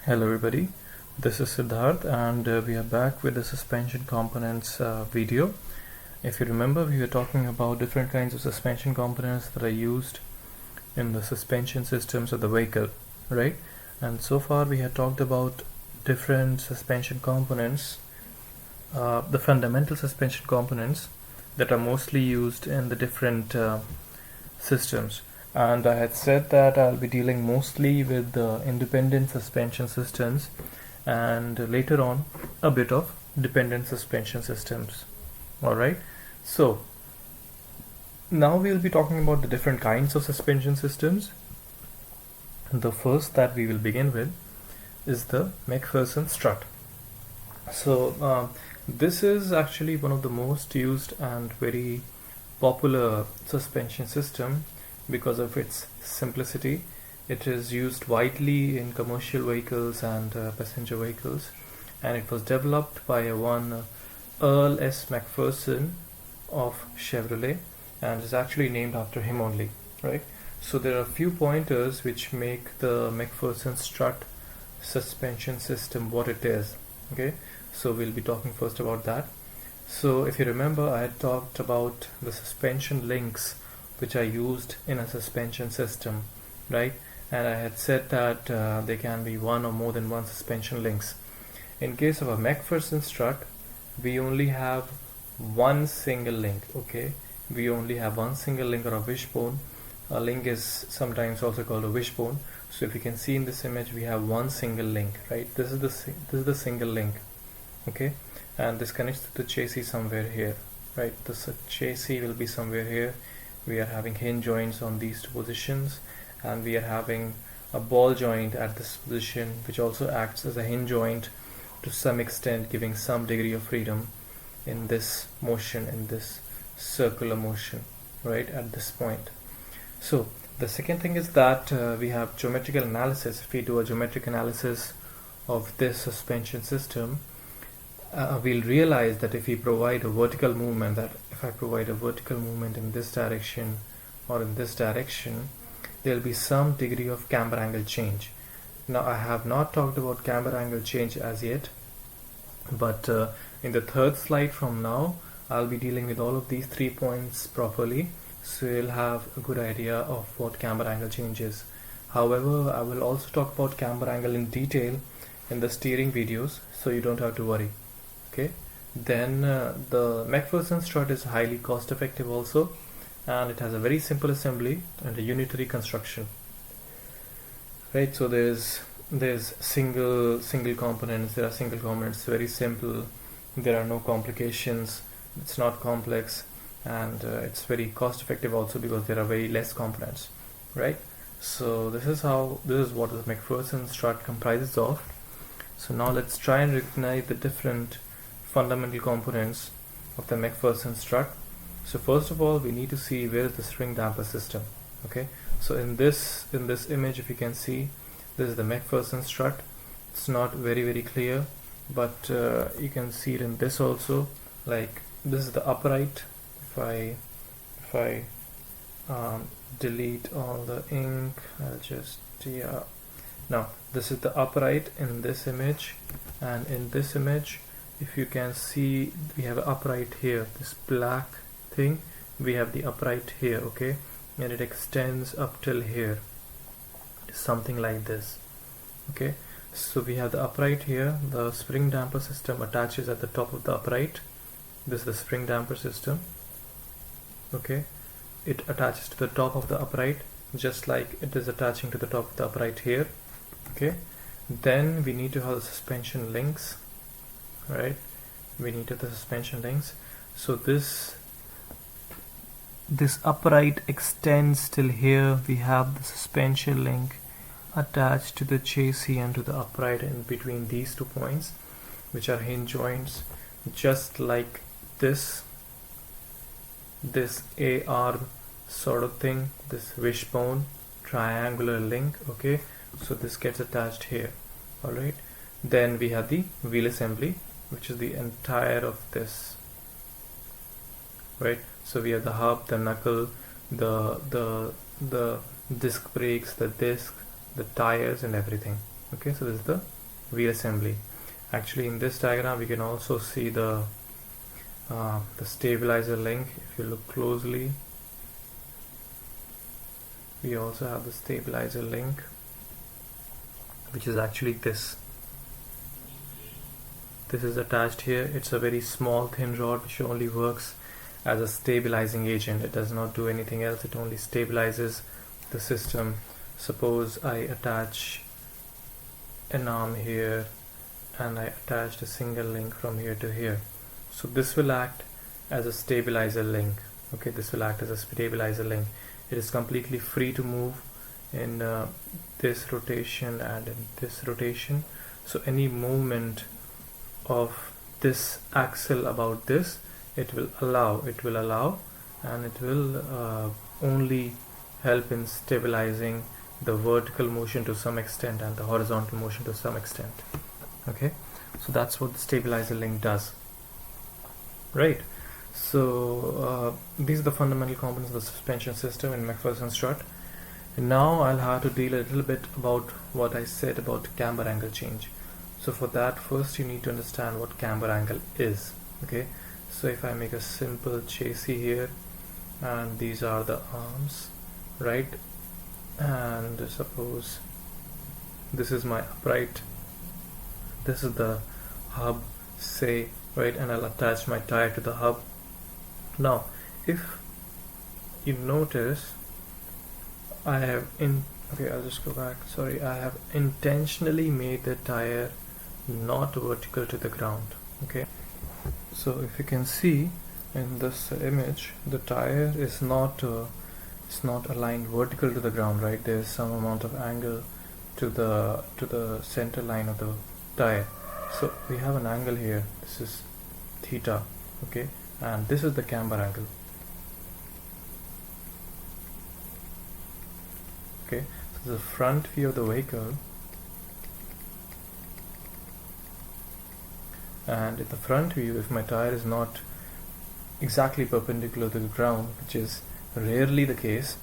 Hello everybody, this is Siddharth and we are back with the suspension components video. If you remember, we were talking about different kinds of suspension components that are used in the suspension systems of the vehicle, right? And so far we had talked about different suspension components, the fundamental suspension components that are mostly used in the different systems. And I had said that I'll be dealing mostly with the independent suspension systems and later on a bit of dependent suspension systems. Alright, so now we'll be talking about the different kinds of suspension systems. The first that we will begin with is the MacPherson strut. So this is actually one of the most used and very popular suspension system because of its simplicity. It is used widely in commercial vehicles and passenger vehicles, and it was developed by one Earl S. MacPherson of Chevrolet and is actually named after him only, right? So there are a few pointers which make the MacPherson strut suspension system what it is. Okay, so we'll be talking first about that. So if you remember, I had talked about the suspension links which are used in a suspension system, right? And I had said that there can be one or more than one suspension links. In case of a MacPherson strut, we only have one single link. Okay, we only have one single link or a wishbone. A link is sometimes also called a wishbone. So if you can see in this image, we have one single link, right? This is the single link. Okay, and this connects to the chassis somewhere here, right? This chassis will be somewhere here. We are having hinge joints on these two positions, and we are having a ball joint at this position which also acts as a hinge joint to some extent, giving some degree of freedom in this motion, in this circular motion, right, at this point. So the second thing is that we have geometrical analysis. If we do a geometric analysis of this suspension system, we'll realize that if we provide a vertical movement, that if I provide a vertical movement in this direction or in this direction, there'll be some degree of camber angle change. Now I have not talked about camber angle change as yet, but in the third slide from now, I'll be dealing with all of these 3 points properly, so you'll have a good idea of what camber angle change is. However, I will also talk about camber angle in detail in the steering videos, so you don't have to worry. Okay, then the MacPherson strut is highly cost effective also, and it has a very simple assembly and a unitary construction, right? So there's single components. There are single components, very simple. There are no complications. It's not complex, and it's very cost effective also because there are very less components, right? So this is what the MacPherson strut comprises of. So now let's try and recognize the different fundamental components of the MacPherson strut. So first of all, we need to see where is the spring damper system. Okay, so in this image, if you can see, this is the MacPherson strut. It's not very clear, but you can see it in this also. Like, this is the upright. If I delete all the ink, I'll just, yeah. Now this is the upright in this image, and in this image, if you can see, we have an upright here, this black thing, we have the upright here, okay, and it extends up till here, something like this. Okay, so we have the upright here. The spring damper system attaches at the top of the upright. This is the spring damper system. Okay, it attaches to the top of the upright just like it is attaching to the top of the upright here. Okay, then we need to have the suspension links. Right, we need the suspension links. So this upright extends till here. We have the suspension link attached to the chassis and to the upright in between these 2 points, which are hinge joints, just like this A-arm sort of thing, this wishbone triangular link. Okay, so this gets attached here. All right, then we have the wheel assembly, which is the entire of this, right? So we have the hub, the knuckle, the disc brakes, the disc, the tires, and everything. Okay, so this is the wheel assembly. Actually, in this diagram we can also see the stabilizer link. If you look closely, we also have the stabilizer link, which is actually this. This is attached here. It's a very small thin rod which only works as a stabilizing agent. It does not do anything else. It only stabilizes the system. Suppose I attach an arm here and I attached a single link from here to here. So this will act as a stabilizer link. Okay, this will act as a stabilizer link. It is completely free to move in this rotation and in this rotation. So any movement of this axle about this, it will allow, and it will only help in stabilizing the vertical motion to some extent and the horizontal motion to some extent. Okay, so that's what the stabilizer link does, right? So these are the fundamental components of the suspension system in MacPherson strut. And now I'll have to deal a little bit about what I said about camber angle change. So for that, first you need to understand what camber angle is. Okay, so if I make a simple chassis here, and these are the arms, right, and suppose this is my upright, this is the hub, say, right, and I'll attach my tire to the hub. Now if you notice, I have I'll just go back, sorry, I have intentionally made the tire not vertical to the ground. Okay, so if you can see in this image, the tire is not aligned vertical to the ground, right? There's some amount of angle to the center line of the tire. So we have an angle here, this is theta, okay, and this is the camber angle. Okay, so the front view of the vehicle, and in the front view, if my tire is not exactly perpendicular to the ground, which is rarely the case,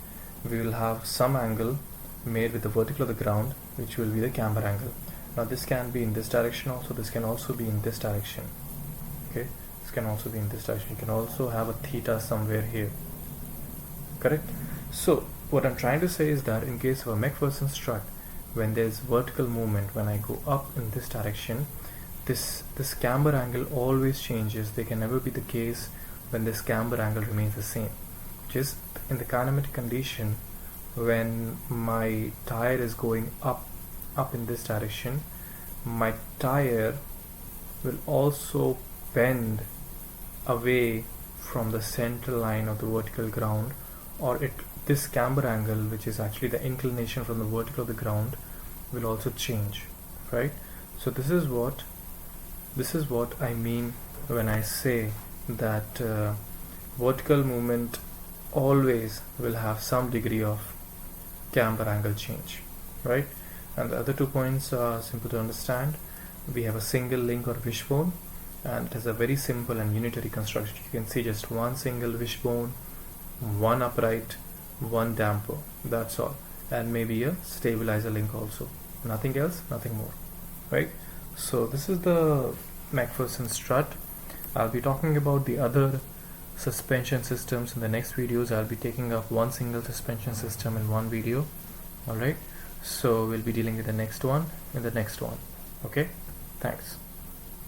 we will have some angle made with the vertical of the ground, which will be the camber angle. Now this can be in this direction also, this can also be in this direction. Okay, this can also be in this direction. You can also have a theta somewhere here, correct? So what I'm trying to say is that in case of a MacPherson strut, when there's vertical movement, when I go up in this direction, this camber angle always changes. There can never be the case when this camber angle remains the same. Just in the kinematic condition, when my tire is going up in this direction, my tire will also bend away from the center line of the vertical ground, or this camber angle, which is actually the inclination from the vertical of the ground, will also change, right? So this is what I mean when I say that vertical movement always will have some degree of camber angle change, right? And the other 2 points are simple to understand. We have a single link or wishbone, and it is a very simple and unitary construction. You can see just one single wishbone, one upright, one damper, that's all, and maybe a stabilizer link also. Nothing else, nothing more, right? So this is the MacPherson strut. I'll be talking about the other suspension systems in the next videos. I'll be taking up one single suspension system in one video. Alright, so we'll be dealing with the next one in the next one. Okay, thanks.